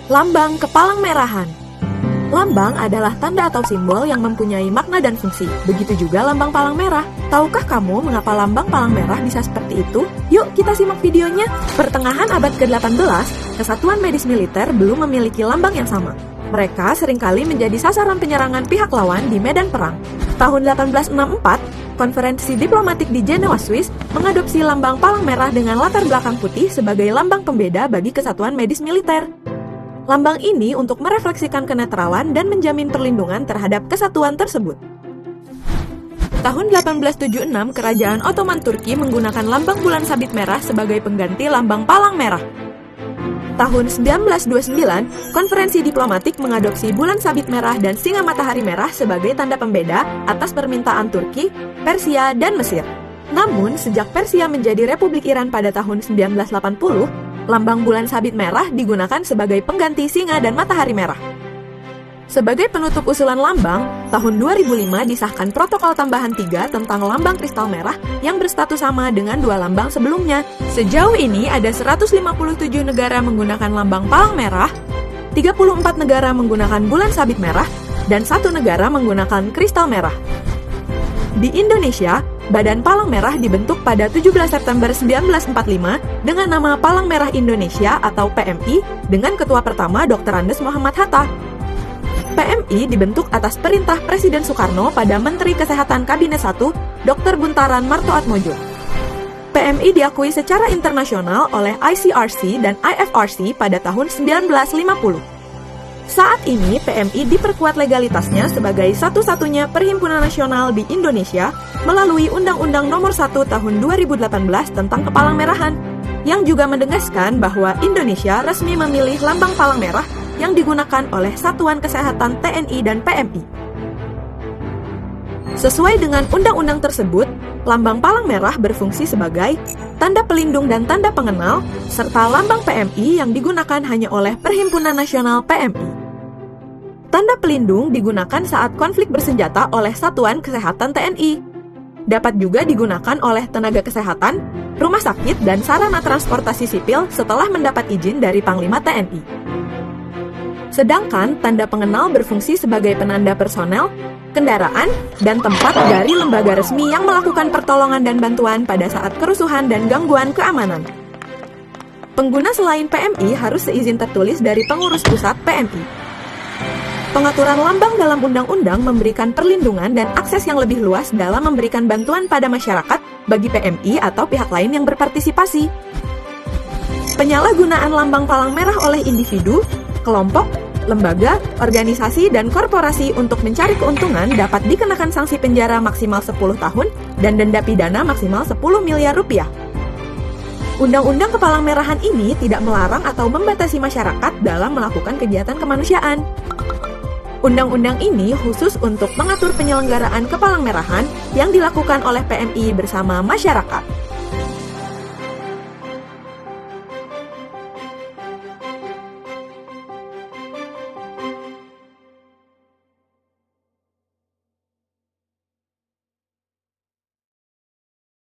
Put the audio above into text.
Lambang Kepalang Merahan. Lambang adalah tanda atau simbol yang mempunyai makna dan fungsi. Begitu juga lambang palang merah. Tahukah kamu mengapa lambang palang merah bisa seperti itu? Yuk kita simak videonya. Pertengahan abad ke-18, Kesatuan Medis Militer belum memiliki lambang yang sama. Mereka seringkali menjadi sasaran penyerangan pihak lawan di medan perang. Tahun 1864, konferensi diplomatik di Jenewa, Swiss, mengadopsi lambang palang merah dengan latar belakang putih sebagai lambang pembeda bagi Kesatuan Medis Militer. Lambang ini untuk merefleksikan kenetralan dan menjamin perlindungan terhadap kesatuan tersebut. Tahun 1876, Kerajaan Ottoman Turki menggunakan lambang bulan sabit merah sebagai pengganti lambang palang merah. Tahun 1929, konferensi diplomatik mengadopsi bulan sabit merah dan singa matahari merah sebagai tanda pembeda atas permintaan Turki, Persia, dan Mesir. Namun, sejak Persia menjadi Republik Iran pada tahun 1980, lambang bulan sabit merah digunakan sebagai pengganti singa dan matahari merah. Sebagai penutup usulan lambang, tahun 2005 disahkan protokol tambahan 3 tentang lambang kristal merah yang berstatus sama dengan dua lambang sebelumnya. Sejauh ini ada 157 negara menggunakan lambang palang merah, 34 negara menggunakan bulan sabit merah, dan 1 negara menggunakan kristal merah. Di Indonesia, Badan Palang Merah dibentuk pada 17 September 1945 dengan nama Palang Merah Indonesia atau PMI dengan ketua pertama Dr. Andes Muhammad Hatta. PMI dibentuk atas perintah Presiden Soekarno pada Menteri Kesehatan Kabinet 1, Dr. Buntaran Martoatmojo. PMI diakui secara internasional oleh ICRC dan IFRC pada tahun 1950. Saat ini, PMI diperkuat legalitasnya sebagai satu-satunya perhimpunan nasional di Indonesia melalui Undang-Undang Nomor 1 Tahun 2018 tentang Kepalang Merahan, yang juga menegaskan bahwa Indonesia resmi memilih lambang palang merah yang digunakan oleh Satuan Kesehatan TNI dan PMI. Sesuai dengan undang-undang tersebut, lambang palang merah berfungsi sebagai tanda pelindung dan tanda pengenal, serta lambang PMI yang digunakan hanya oleh Perhimpunan Nasional PMI. Tanda pelindung digunakan saat konflik bersenjata oleh Satuan Kesehatan TNI. Dapat juga digunakan oleh tenaga kesehatan, rumah sakit, dan sarana transportasi sipil setelah mendapat izin dari Panglima TNI. Sedangkan tanda pengenal berfungsi sebagai penanda personel, kendaraan, dan tempat dari lembaga resmi yang melakukan pertolongan dan bantuan pada saat kerusuhan dan gangguan keamanan. Pengguna selain PMI harus seizin tertulis dari pengurus pusat PMI. Pengaturan lambang dalam undang-undang memberikan perlindungan dan akses yang lebih luas dalam memberikan bantuan pada masyarakat bagi PMI atau pihak lain yang berpartisipasi. Penyalahgunaan lambang palang merah oleh individu, kelompok, lembaga, organisasi, dan korporasi untuk mencari keuntungan dapat dikenakan sanksi penjara maksimal 10 tahun dan denda pidana maksimal 10 miliar rupiah. Undang-undang Kepalang Merahan ini tidak melarang atau membatasi masyarakat dalam melakukan kegiatan kemanusiaan. Undang-undang ini khusus untuk mengatur penyelenggaraan Kepalang Merahan yang dilakukan oleh PMI bersama masyarakat.